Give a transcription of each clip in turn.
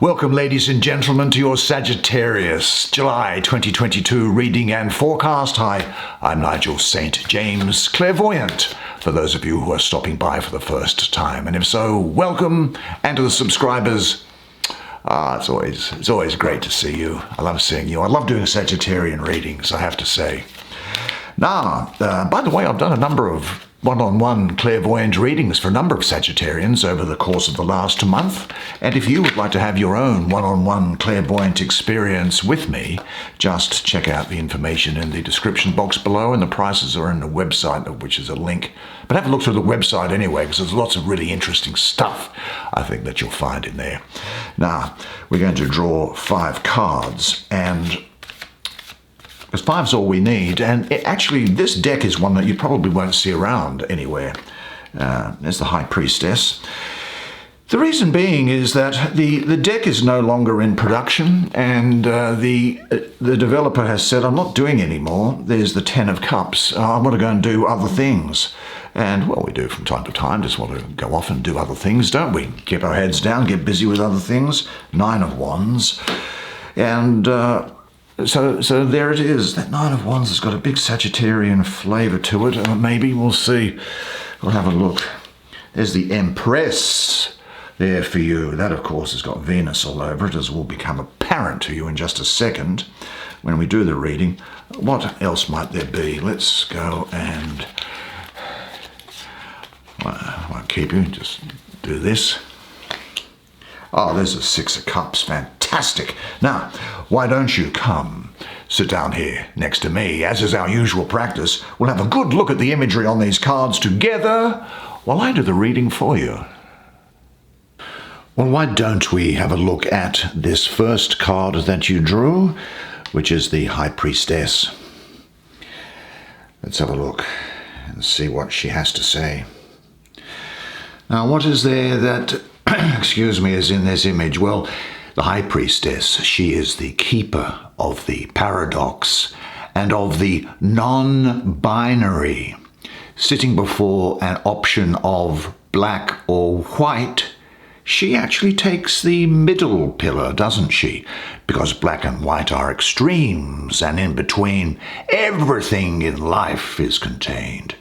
Welcome, ladies and gentlemen, to your Sagittarius July 2022 reading and forecast. Hi, I'm Nigel Saint James, clairvoyant, for those of you who are stopping by for the first time. And if so, welcome. And to the subscribers, it's always great to see you. I love seeing you. I love doing Sagittarian readings, I have to say. Now, by the way, I've done a number of one-on-one clairvoyant readings for a number of Sagittarians over the course of the last month. And if you would like to have your own one-on-one clairvoyant experience with me, just check out the information in the description box below, and the prices are in the website, which is a link. But have a look through the website anyway, because there's lots of really interesting stuff, I think, that you'll find in there. Now, we're going to draw 5 cards, and because 5's all we need, and actually this deck is one that you probably won't see around anywhere. There's the High Priestess. The reason being is that the deck is no longer in production, and the developer has said, I'm not doing any more. There's the 10 of Cups. I want to go and do other things. And, well, we do from time to time, just want to go off and do other things, don't we? Keep our heads down, get busy with other things. 9 of Wands. And So there it is. That 9 of Wands has got a big Sagittarian flavour to it. Maybe, we'll see. We'll have a look. There's the Empress there for you. That, of course, has got Venus all over it, as will become apparent to you in just a second when we do the reading. What else might there be? Let's go and... I won't keep you, just do this. Oh, there's a 6 of Cups. Fantastic. Now, why don't you come sit down here next to me? As is our usual practice, we'll have a good look at the imagery on these cards together while I do the reading for you. Well, why don't we have a look at this first card that you drew, which is the High Priestess. Let's have a look and see what she has to say. Now, what is there that, excuse me, is in this image? Well, the High Priestess, she is the keeper of the paradox and of the non-binary. Sitting before an option of black or white, she actually takes the middle pillar, doesn't she? Because black and white are extremes, and in between, everything in life is contained.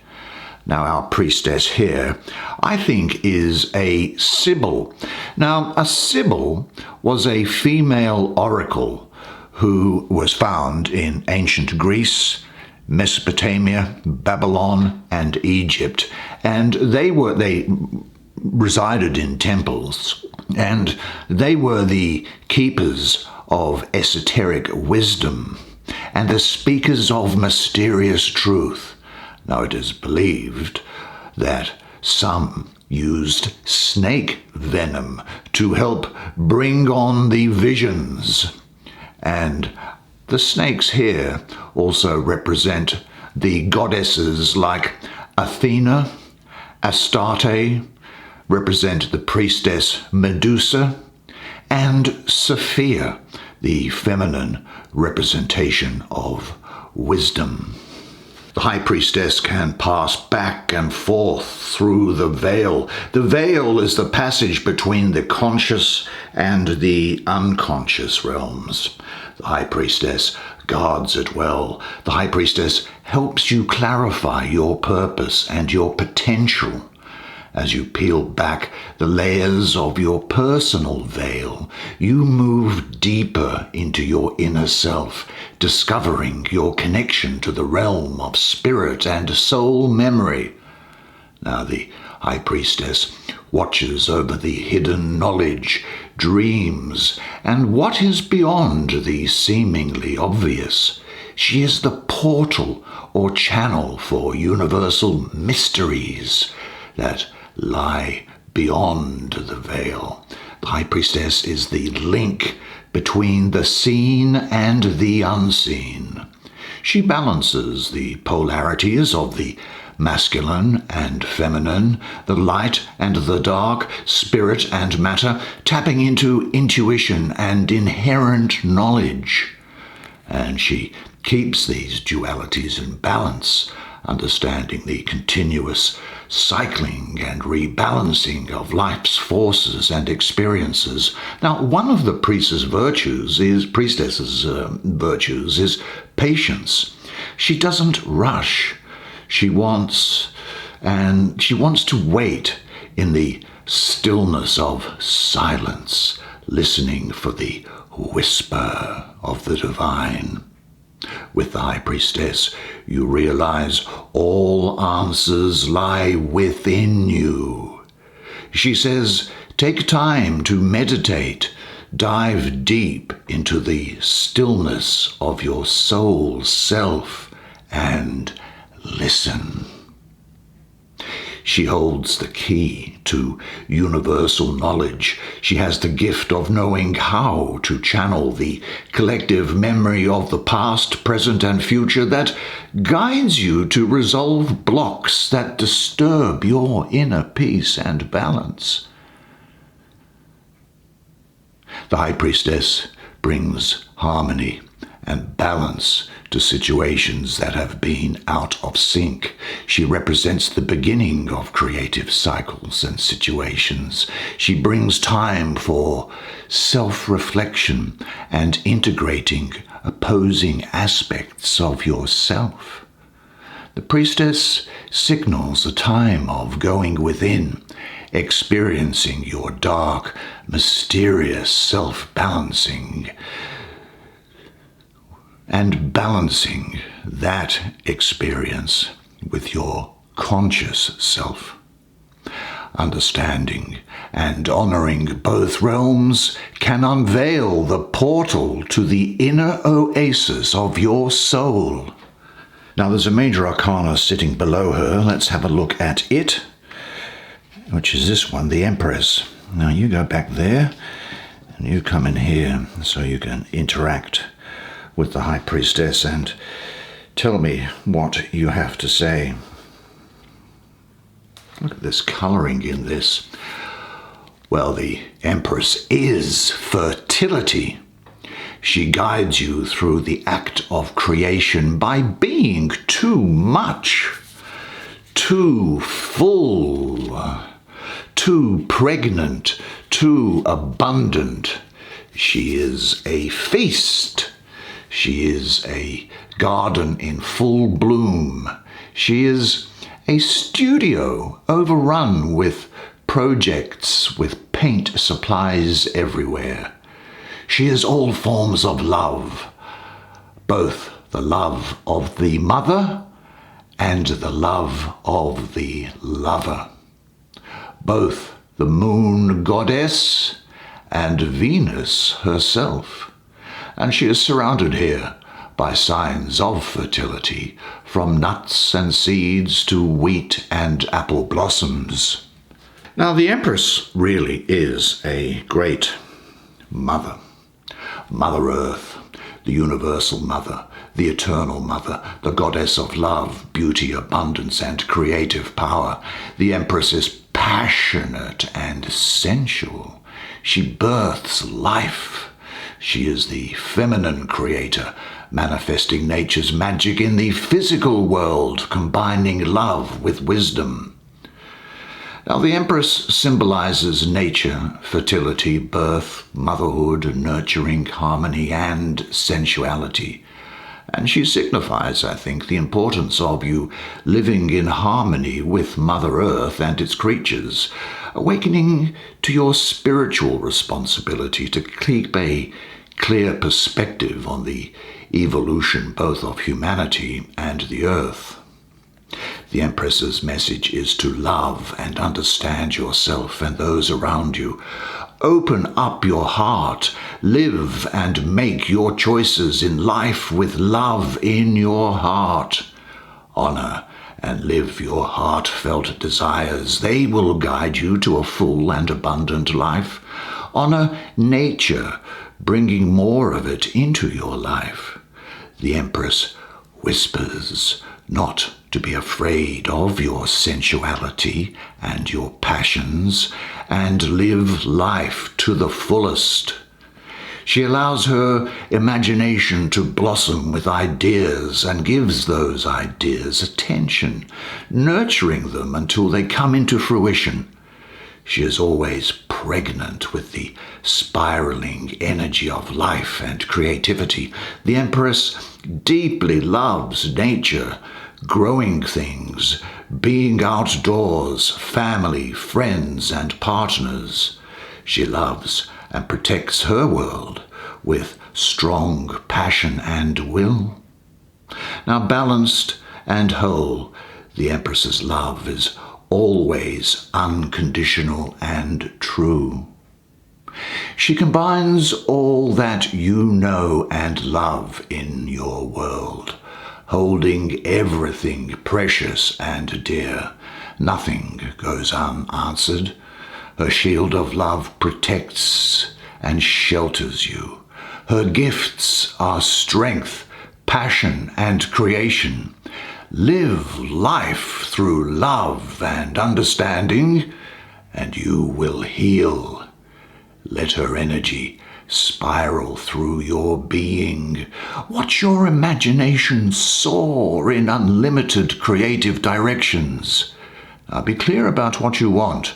Now, our priestess here, I think, is a Sibyl. Now, a Sibyl was a female oracle who was found in ancient Greece, Mesopotamia, Babylon, and Egypt. And they resided in temples, and they were the keepers of esoteric wisdom and the speakers of mysterious truth. Now, it is believed that some used snake venom to help bring on the visions. And the snakes here also represent the goddesses like Athena, Astarte, represent the priestess Medusa, and Sophia, the feminine representation of wisdom. The High Priestess can pass back and forth through the veil. The veil is the passage between the conscious and the unconscious realms. The High Priestess guards it well. The High Priestess helps you clarify your purpose and your potential. As you peel back the layers of your personal veil, you move deeper into your inner self, discovering your connection to the realm of spirit and soul memory. Now, the High Priestess watches over the hidden knowledge, dreams, and what is beyond the seemingly obvious. She is the portal or channel for universal mysteries that lie beyond the veil. The High Priestess is the link between the seen and the unseen. She balances the polarities of the masculine and feminine, the light and the dark, spirit and matter, tapping into intuition and inherent knowledge. And she keeps these dualities in balance, understanding the continuous cycling and rebalancing of life's forces and experiences. Now, one of the priestess's virtues is patience. She doesn't rush. She wants to wait in the stillness of silence, listening for the whisper of the divine. With the High Priestess, you realize all answers lie within you. She says, take time to meditate, dive deep into the stillness of your soul self, and listen. She holds the key to universal knowledge. She has the gift of knowing how to channel the collective memory of the past, present, and future that guides you to resolve blocks that disturb your inner peace and balance. The High Priestess brings harmony and balance to situations that have been out of sync. She represents the beginning of creative cycles and situations. She brings time for self-reflection and integrating opposing aspects of yourself. The Priestess signals a time of going within, experiencing your dark, mysterious self-balancing, and balancing that experience with your conscious self. Understanding and honoring both realms can unveil the portal to the inner oasis of your soul. Now there's a major arcana sitting below her. Let's have a look at it, which is this one, the Empress. Now you go back there and you come in here so you can interact with the High Priestess and tell me what you have to say. Look at this colouring in this. Well, the Empress is fertility. She guides you through the act of creation by being too much, too full, too pregnant, too abundant. She is a feast. She is a garden in full bloom. She is a studio overrun with projects, with paint supplies everywhere. She is all forms of love, both the love of the mother and the love of the lover, both the moon goddess and Venus herself. And she is surrounded here by signs of fertility, from nuts and seeds to wheat and apple blossoms. Now, the Empress really is a great mother. Mother Earth, the universal mother, the eternal mother, the goddess of love, beauty, abundance, and creative power. The Empress is passionate and sensual. She births life. She is the feminine creator, manifesting nature's magic in the physical world, combining love with wisdom. Now, the Empress symbolizes nature, fertility, birth, motherhood, nurturing, harmony, and sensuality. And she signifies, I think, the importance of you living in harmony with Mother Earth and its creatures, awakening to your spiritual responsibility to keep a clear perspective on the evolution both of humanity and the Earth. The Empress's message is to love and understand yourself and those around you. Open up your heart, live and make your choices in life with love in your heart. Honor and live your heartfelt desires. They will guide you to a full and abundant life. Honor nature, bringing more of it into your life. The Empress whispers not to be afraid of your sensuality and your passions, and live life to the fullest. She allows her imagination to blossom with ideas and gives those ideas attention, nurturing them until they come into fruition. She is always pregnant with the spiraling energy of life and creativity. The Empress deeply loves nature, growing things, being outdoors, family, friends, and partners. She loves and protects her world with strong passion and will. Now, balanced and whole, the Empress's love is always unconditional and true. She combines all that you know and love in your world, holding everything precious and dear. Nothing goes unanswered. Her shield of love protects and shelters you. Her gifts are strength, passion, and creation. Live life through love and understanding, and you will heal. Let her energy spiral through your being. Watch your imagination soar in unlimited creative directions. Now be clear about what you want.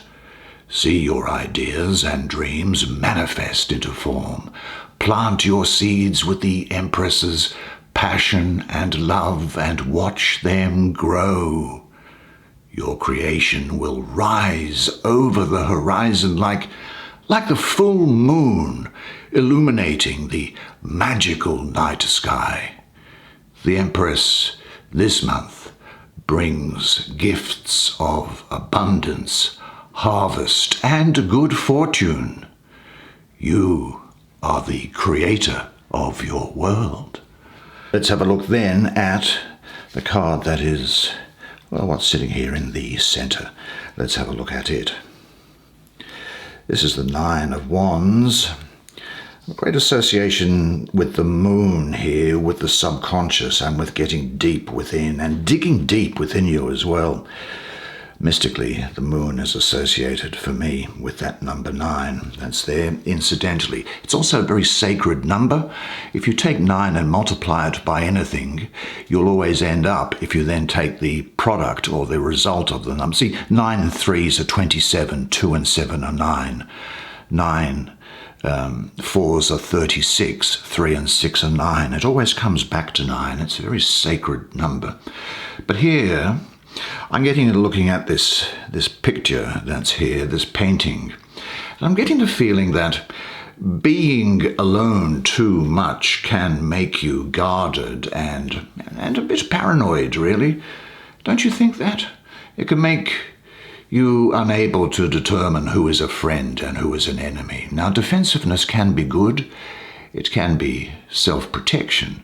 See your ideas and dreams manifest into form. Plant your seeds with the Empress's passion and love and watch them grow. Your creation will rise over the horizon like the full moon illuminating the magical night sky. The Empress this month brings gifts of abundance, harvest, and good fortune. You are the creator of your world. Let's have a look then at the card that is, well, what's sitting here in the center. Let's have a look at it. This is the Nine of Wands. A great association with the moon here, with the subconscious, and with getting deep within and digging deep within you as well. Mystically, the moon is associated for me with that number 9. That's there incidentally. It's also a very sacred number. If you take 9 and multiply it by anything, you'll always end up, if you then take the product or the result of the number. See, 9 and 3s are 27, 2 and 7 are 9. 9 4s are 36, 3 and 6 are 9. It always comes back to 9. It's a very sacred number. But here, I'm looking at this picture that's here, this painting, and I'm getting the feeling that being alone too much can make you guarded and a bit paranoid, really. Don't you think that? It can make you unable to determine who is a friend and who is an enemy. Now, defensiveness can be good. It can be self-protection.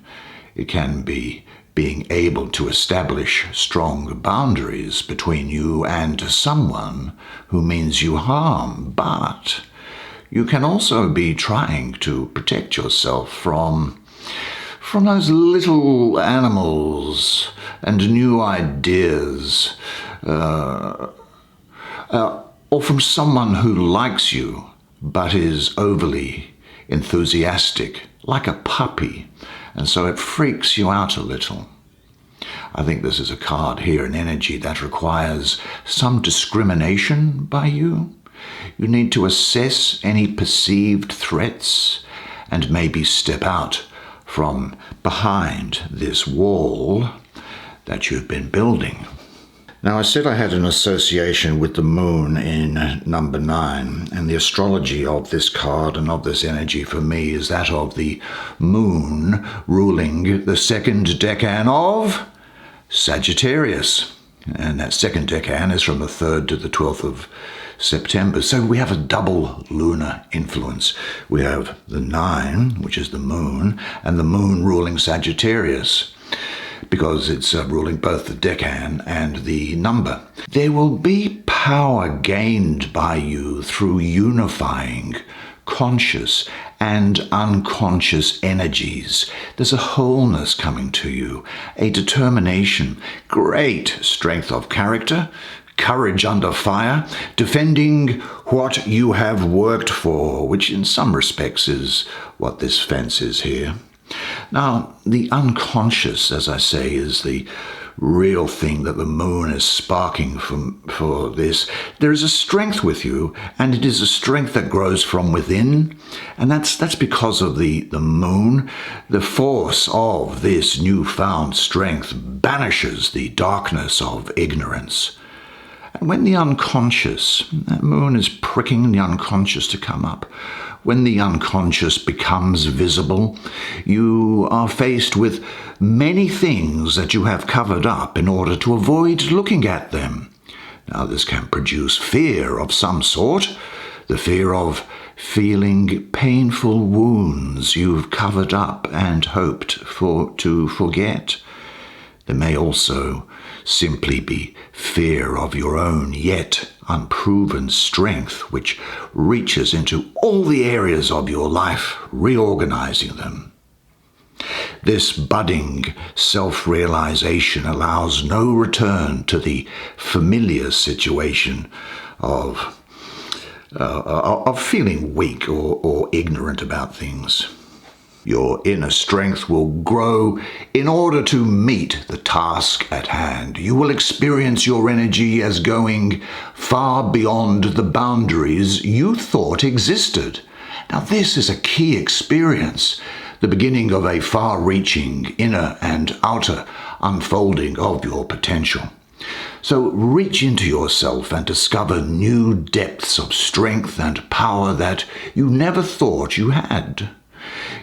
It can be being able to establish strong boundaries between you and someone who means you harm. But you can also be trying to protect yourself from those little animals and new ideas, or from someone who likes you but is overly enthusiastic, like a puppy, and so it freaks you out a little. I think this is a card here, an energy that requires some discrimination by you. You need to assess any perceived threats and maybe step out from behind this wall that you've been building. Now, I said I had an association with the moon in number 9, and the astrology of this card and of this energy for me is that of the moon ruling the second decan of Sagittarius. And that second decan is from the 3rd to the 12th of September. So we have a double lunar influence. We have the 9, which is the moon, and the moon ruling Sagittarius, because it's ruling both the decan and the number. There will be power gained by you through unifying conscious and unconscious energies. There's a wholeness coming to you, a determination, great strength of character, courage under fire, defending what you have worked for, which in some respects is what this fence is here. Now, the unconscious, as I say, is the real thing that the moon is sparking for this. There is a strength with you, and it is a strength that grows from within, and that's because of the moon. The force of this newfound strength banishes the darkness of ignorance. And when the unconscious, that moon is pricking the unconscious to come up. When the unconscious becomes visible, you are faced with many things that you have covered up in order to avoid looking at them. Now, this can produce fear of some sort, the fear of feeling painful wounds you've covered up and hoped to forget. There may also simply be fear of your own yet unproven strength, which reaches into all the areas of your life, reorganizing them. This budding self-realization allows no return to the familiar situation of feeling weak or ignorant about things. Your inner strength will grow in order to meet the task at hand. You will experience your energy as going far beyond the boundaries you thought existed. Now, this is a key experience, the beginning of a far-reaching inner and outer unfolding of your potential. So reach into yourself and discover new depths of strength and power that you never thought you had.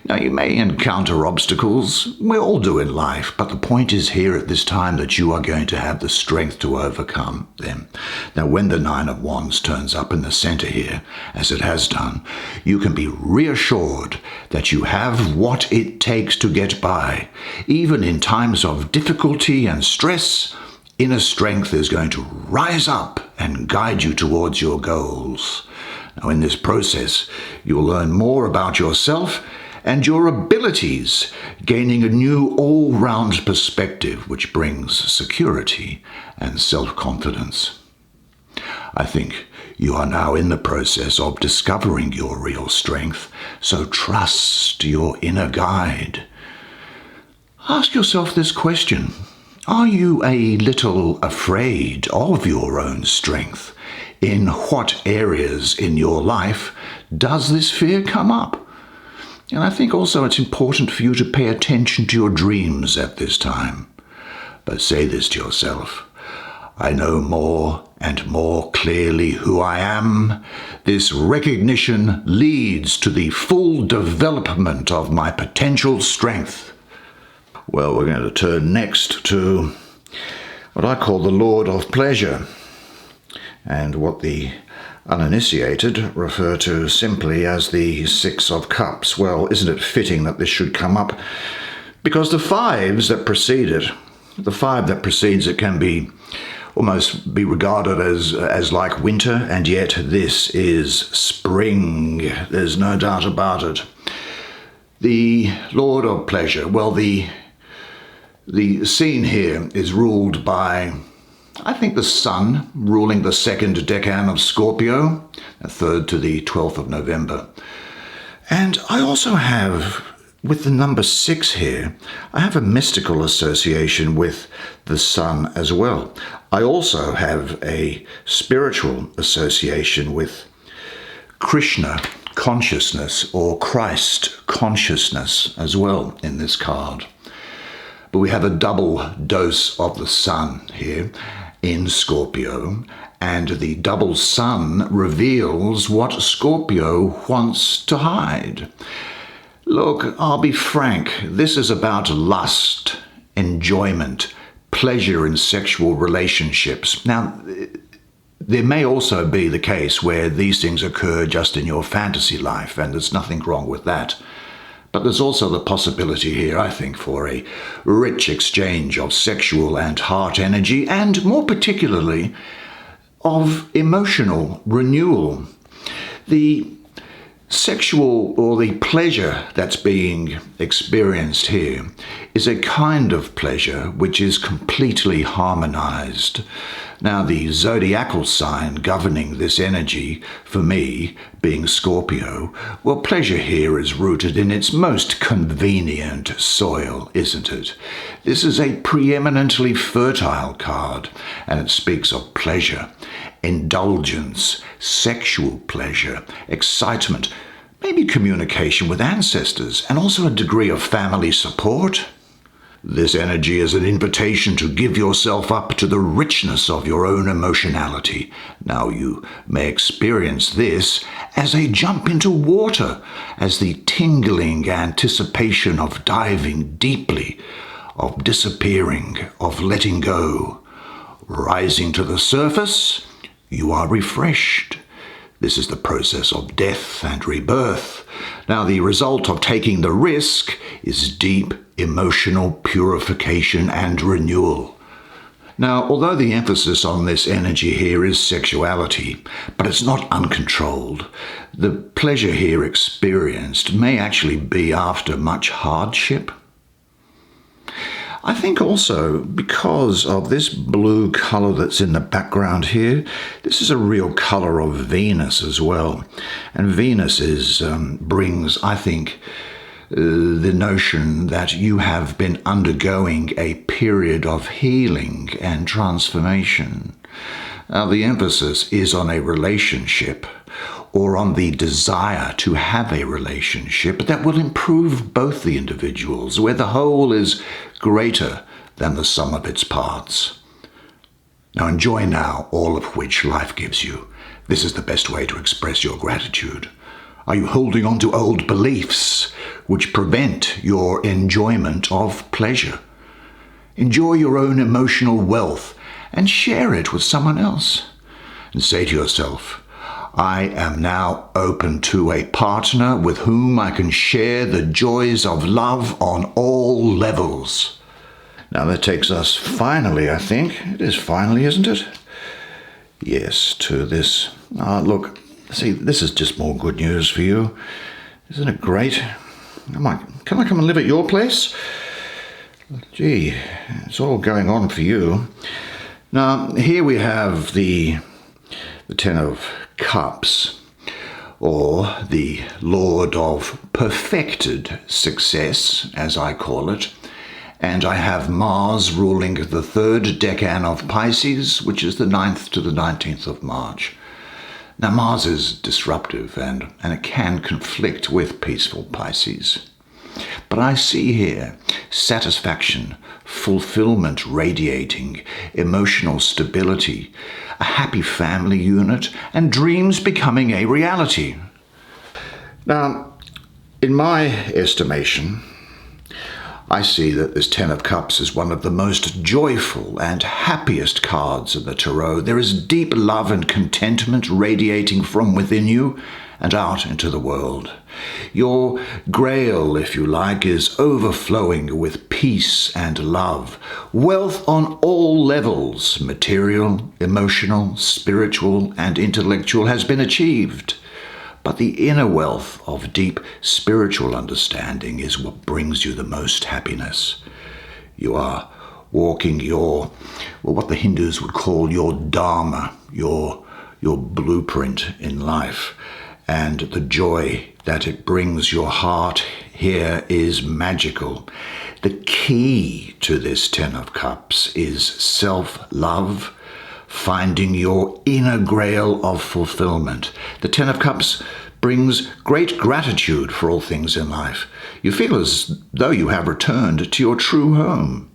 Now, you may encounter obstacles. We all do in life, but the point is here at this time that you are going to have the strength to overcome them. Now, when the Nine of Wands turns up in the center here, as it has done, you can be reassured that you have what it takes to get by. Even in times of difficulty and stress, inner strength is going to rise up and guide you towards your goals. Now, in this process, you'll learn more about yourself and your abilities, gaining a new all-round perspective which brings security and self-confidence. I think you are now in the process of discovering your real strength, so trust your inner guide. Ask yourself this question: are you a little afraid of your own strength? In what areas in your life does this fear come up? And I think also it's important for you to pay attention to your dreams at this time. But say this to yourself: I know more and more clearly who I am. This recognition leads to the full development of my potential strength. Well, we're going to turn next to what I call the Lord of Pleasure, and what the uninitiated refer to simply as the Six of Cups. Well, isn't it fitting that this should come up? Because the five that precedes it can be almost be regarded as like winter, and yet this is spring. There's no doubt about it. The Lord of Pleasure, well, the scene here is ruled by, I think, the Sun, ruling the second decan of Scorpio, the 3rd to the 12th of November. And I also have, with the number 6 here, I have a mystical association with the Sun as well. I also have a spiritual association with Krishna consciousness or Christ consciousness as well in this card. But we have a double dose of the Sun here in Scorpio, and the double Sun reveals what Scorpio wants to hide. Look, I'll be frank, this is about lust, enjoyment, pleasure in sexual relationships. Now, there may also be the case where these things occur just in your fantasy life, and there's nothing wrong with that. But there's also the possibility here, I think, for a rich exchange of sexual and heart energy, and more particularly of emotional renewal. The sexual or the pleasure that's being experienced here is a kind of pleasure which is completely harmonized. Now, the zodiacal sign governing this energy, for me, being Scorpio, well, pleasure here is rooted in its most convenient soil, isn't it? This is a preeminently fertile card, and it speaks of pleasure, indulgence, sexual pleasure, excitement, maybe communication with ancestors, and also a degree of family support. This energy is an invitation to give yourself up to the richness of your own emotionality. Now, you may experience this as a jump into water, as the tingling anticipation of diving deeply, of disappearing, of letting go. Rising to the surface, you are refreshed. This is the process of death and rebirth. Now, the result of taking the risk is deep emotional purification and renewal. Now, although the emphasis on this energy here is sexuality, but it's not uncontrolled, the pleasure here experienced may actually be after much hardship. I think also because of this blue colour that's in the background here, this is a real colour of Venus as well. And Venus brings, I think, the notion that you have been undergoing a period of healing and transformation. Now, the emphasis is on a relationship or on the desire to have a relationship that will improve both the individuals, where the whole is greater than the sum of its parts. Now, enjoy now all of which life gives you. This is the best way to express your gratitude. Are you holding on to old beliefs which prevent your enjoyment of pleasure? Enjoy your own emotional wealth and share it with someone else. And say to yourself, I am now open to a partner with whom I can share the joys of love on all levels. Now that takes us finally, I think. It is finally, isn't it? Yes, to this. Look, see, this is just more good news for you. Isn't it great? Can I come and live at your place? Gee, it's all going on for you. Now, here we have the Ten of Cups, or the Lord of Perfected Success, as I call it. And I have Mars ruling the third decan of Pisces, which is the 9th to the 19th of March. Now, Mars is disruptive and it can conflict with peaceful Pisces. But I see here satisfaction, fulfillment radiating, emotional stability, a happy family unit, and dreams becoming a reality. Now, in my estimation, I see that this Ten of Cups is one of the most joyful and happiest cards in the tarot. There is deep love and contentment radiating from within you and out into the world. Your grail, if you like, is overflowing with peace and love. Wealth on all levels, material, emotional, spiritual, and intellectual, has been achieved. But the inner wealth of deep spiritual understanding is what brings you the most happiness. You are walking what the Hindus would call your dharma, your blueprint in life. And the joy that it brings your heart here is magical. The key to this Ten of Cups is self-love, finding your inner grail of fulfillment. The Ten of Cups brings great gratitude for all things in life. You feel as though you have returned to your true home.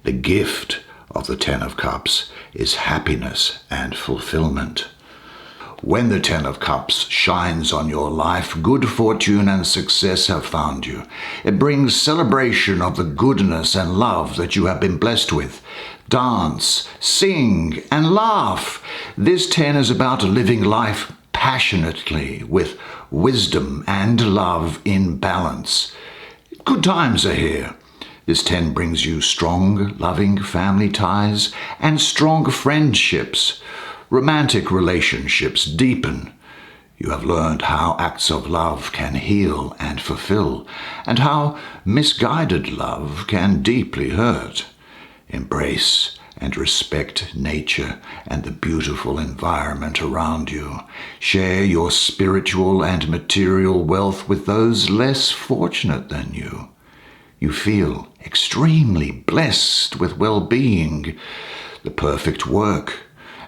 The gift of the Ten of Cups is happiness and fulfillment. When the Ten of Cups shines on your life, good fortune and success have found you. It brings celebration of the goodness and love that you have been blessed with. Dance, sing, and laugh. This 10 is about living life passionately with wisdom and love in balance. Good times are here. This 10 brings you strong, loving family ties and strong friendships. Romantic relationships deepen. You have learned how acts of love can heal and fulfill, and how misguided love can deeply hurt. Embrace and respect nature and the beautiful environment around you. Share your spiritual and material wealth with those less fortunate than you. You feel extremely blessed with well-being, the perfect work,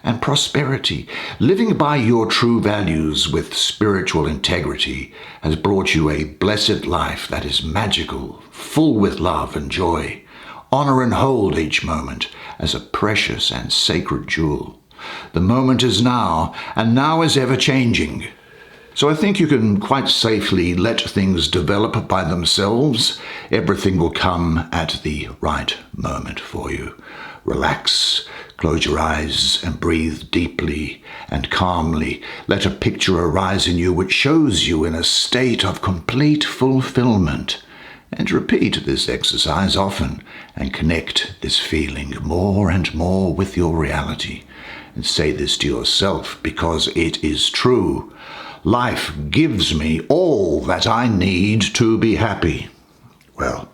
and prosperity. Living by your true values with spiritual integrity has brought you a blessed life that is magical, full with love and joy. Honor and hold each moment as a precious and sacred jewel. The moment is now, and now is ever changing. So I think you can quite safely let things develop by themselves. Everything will come at the right moment for you. Relax, close your eyes and breathe deeply and calmly. Let a picture arise in you which shows you in a state of complete fulfillment. And repeat this exercise often and connect this feeling more and more with your reality. And say this to yourself because it is true. Life gives me all that I need to be happy. Well,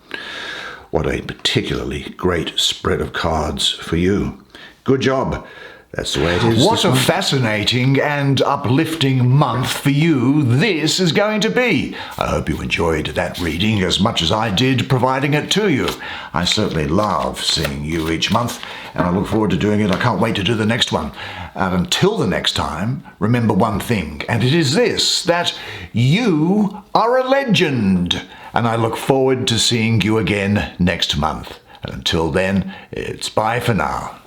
what a particularly great spread of cards for you. Good job. That's the way it is. What a fascinating and uplifting month for you this is going to be. I hope you enjoyed that reading as much as I did providing it to you. I certainly love seeing you each month, and I look forward to doing it. I can't wait to do the next one. And until the next time, remember one thing, and it is this, that you are a legend. And I look forward to seeing you again next month. And until then, it's bye for now.